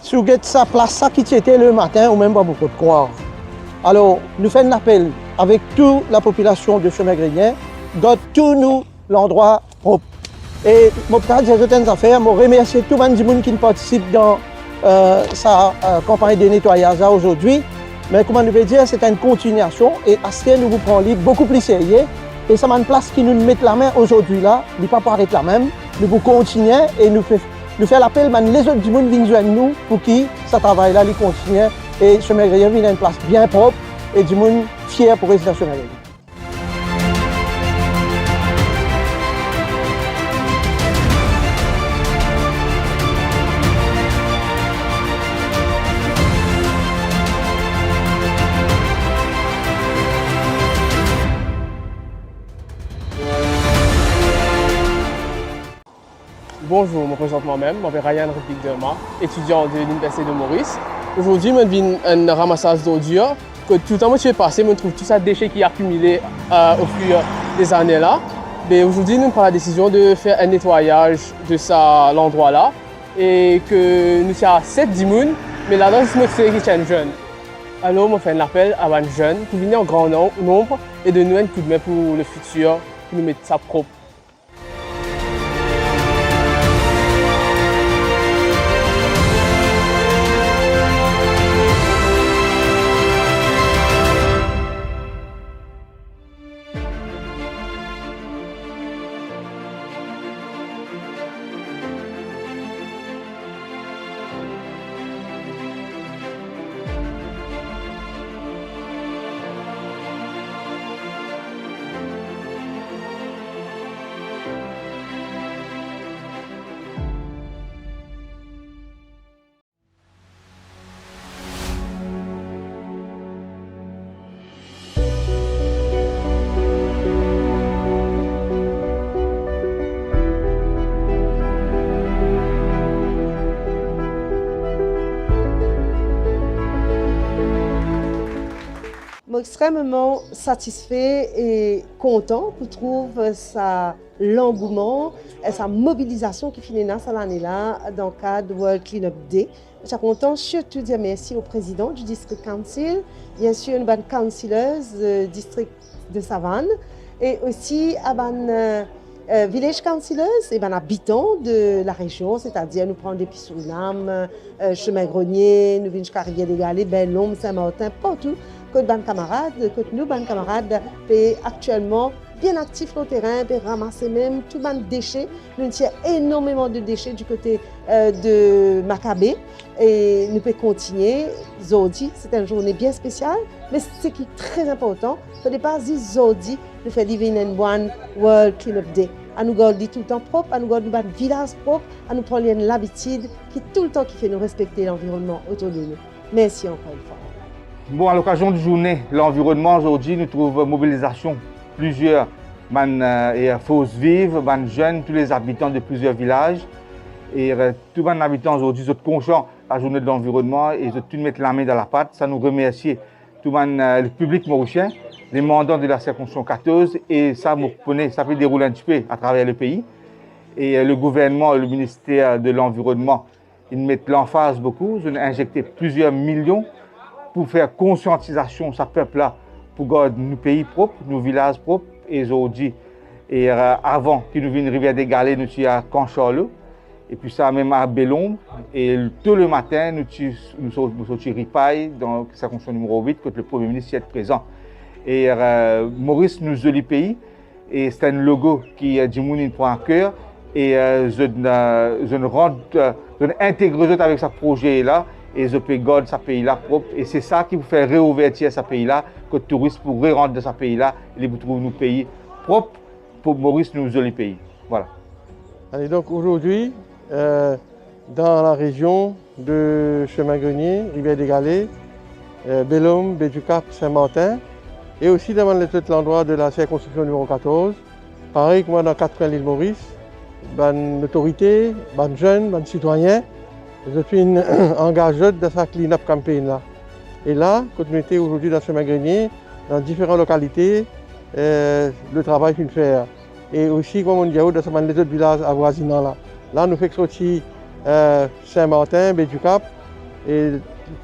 Si vous avez sa place, ça qui était le matin, ou même pas beaucoup de croire. Alors, nous faisons un appel avec toute la population de Chemin-Grenier, garde tout nous l'endroit propre. Et mon frère, j'ai certaines affaires, je remercie tout le monde qui participe dans sa campagne de nettoyage aujourd'hui. Mais comme on veut dire, c'est une continuation et à ce que nous vous prenons beaucoup plus sérieux. Et ça m'a une place qui nous met la main aujourd'hui là, il ne pas pour arrêter la même. Nous vous continuons et nous faisons l'appel, les autres du monde viennent joindre nous pour qui ce travail là, il continue. Et Chemin-Grenier vient une place bien propre et du monde fier pour résider à Chemin-Grenier. Bonjour, je me présente moi-même, je m'appelle Ryan Réplique Derma, étudiant de l'Université de Maurice. Aujourd'hui, je viens un ramassage d'ordures que tout le temps que je suis passé, je trouve tout ça déchets qui est accumulé au fur des années là. Mais aujourd'hui, nous prenons la décision de faire un nettoyage de l'endroit là et que nous sommes 7 personnes, mais là-dedans, je me suis qui sont jeunes. Alors, je fais un appel à les jeunes pour venir en grand nombre et de nous un coup de main pour le futur, pour nous mettre ça propre. Extrêmement satisfait et content pour trouver l'engouement et sa mobilisation qui finit dans cette année-là dans le cadre du World Cleanup Day. Je suis content surtout de dire merci au président du District Council, bien sûr une bonne councileuse du district de Savane et aussi à une village councileuse et habitants de la région, c'est-à-dire nous prenons depuis Suriname, Chemin-Grenier, nous venons jusqu'à Rivière-des-Galets, Bellom, Saint-Martin, partout. Côte ban camarades, côte nous ban camarades, actuellement bien actifs sur le terrain, ramasser même tout ban déchets. Nous avons énormément de déchets du côté de Macabé et nous pouvons continuer. Zodi, c'est une journée bien spéciale, mais ce qui est très important, ce n'est pas Zodi, nous faisons Living and One World Cleanup Day. À nous garder tout le temps propre, à nous garder un village propre, à nous prendre l'habitude qui tout le temps qui fait nous respecter l'environnement autour de nous. Merci encore une fois. Bon, à l'occasion de journée, l'environnement aujourd'hui, nous trouvons mobilisation plusieurs forces vives, jeunes, tous les habitants de plusieurs villages. Et tous les habitants aujourd'hui sont conscients de la journée de l'environnement et sont tous mettre la main dans la pâte. Ça nous remercie tout le public mauricien, les mandants de la circonscription 14 et ça peut dérouler un petit peu à travers le pays. Et le gouvernement et le ministère de l'Environnement, ils mettent l'emphase beaucoup. Ils ont injecté plusieurs millions pour faire conscientisation de ce peuple-là, pour garder nos pays propres, nos villages propres. Et aujourd'hui, et avant que nous venions Rivière-des-Galets, nous sommes à Cancharlot, et puis ça même à Bellombe. Et tout le matin, nous sommes à Ripaille, dans la circonscription numéro 8, que le Premier ministre y est présent. Et Maurice, nous joli pays, et c'est un logo qui dit moun pour un cœur, et je intègre avec ce projet-là. Et je peux garder ce pays-là propre. Et c'est ça qui vous fait réouvertir ce pays-là, que les touristes pourraient rentrer dans ce pays-là et vous trouver nos pays propres pour Maurice, nos jolis pays. Voilà. Allez, donc aujourd'hui, dans la région de Chemin-Grenier, Rivière-des-Galets, Bellom, Béducap, Saint-Martin, et aussi dans l'endroit de la circonscription numéro 14, pareil que moi dans 4 coins de l'île Maurice, bonne autorité, bonne jeunes, bonne citoyens. Je suis engagé dans cette clean-up campaign-là. Et là, quand nous étions aujourd'hui dans Chemin-Grenier, dans différentes localités, le travail est fait faire. Et aussi, comme on dit, dans les autres villages avoisinants là. Là, nous faisons sortir Saint-Martin, Béducap, Et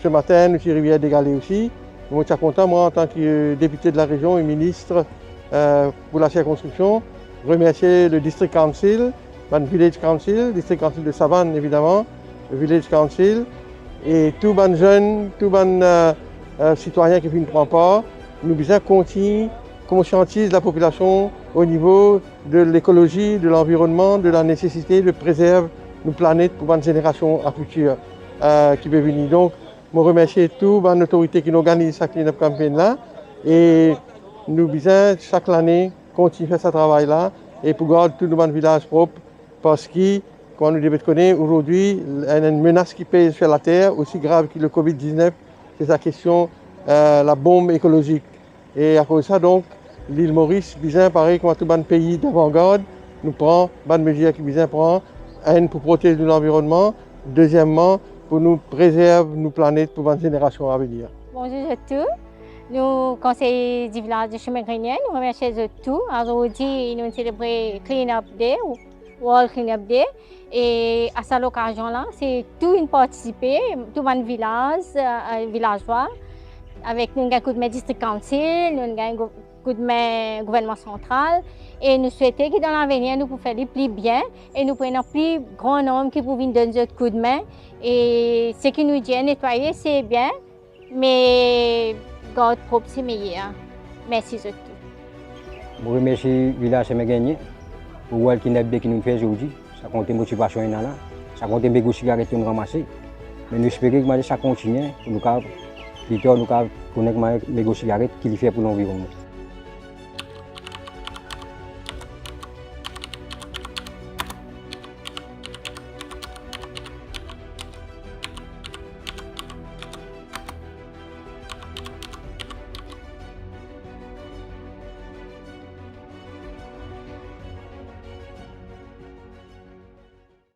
ce matin, nous sommes rivière d'égaler aussi. Moi, je suis content, moi, en tant que député de la région et ministre pour la circonscription, remercier le District Council, le Village Council, District Council de Savane évidemment, le Village Council, et tous les jeunes, tous les citoyens qui viennent prendre part. Nous besoin continuer, conscientiser la population au niveau de l'écologie, de l'environnement, de la nécessité de préserver nos planètes pour une génération à future qui peut venir. Donc, je remercie toutes les autorités qui organisent cette clean-up campaign là et nous besoin chaque année continuer à faire ce travail là et pour garder tout le village propre parce que, comme nous devons connaître aujourd'hui, il y a une menace qui pèse sur la terre aussi grave que le Covid-19, c'est la question la bombe écologique. Et à cause de ça, donc, l'île Maurice, bien pareil comme tout le pays d'avant-garde, nous prenons bonnes mesures qui bien prend, pour protéger l'environnement, deuxièmement, pour nous préserver nos planètes pour les générations à venir. Bonjour à tous. Nous, conseil du village de Chemin-Grenier, nous remercions tous. Aujourd'hui, nous célébrons Clean Up Day, World Clean Up Day. Et à cette occasion-là, c'est tout une participer, tout le village, villageois. Avec nous, un coup de main District Council, nous avons un coup de main gouvernement central. Et nous souhaitons que dans l'avenir, nous pouvons faire les plus bien et nous prenons plus grand nombre qui peuvent nous donner un coup de main. Et ce qui nous dit nettoyer, c'est bien, mais garde propre, c'est meilleur. Merci à tous. Je remercie le village de Chemin-Grenier pour le Clean Up Day qui nous fait aujourd'hui. Ça compte la motivation, ça compte les cigarettes que nous ramassons. Mais nous espérons que ça continue pour nous. Plus tard, nous connaissons les cigarettes qu'il fait pour l'environnement.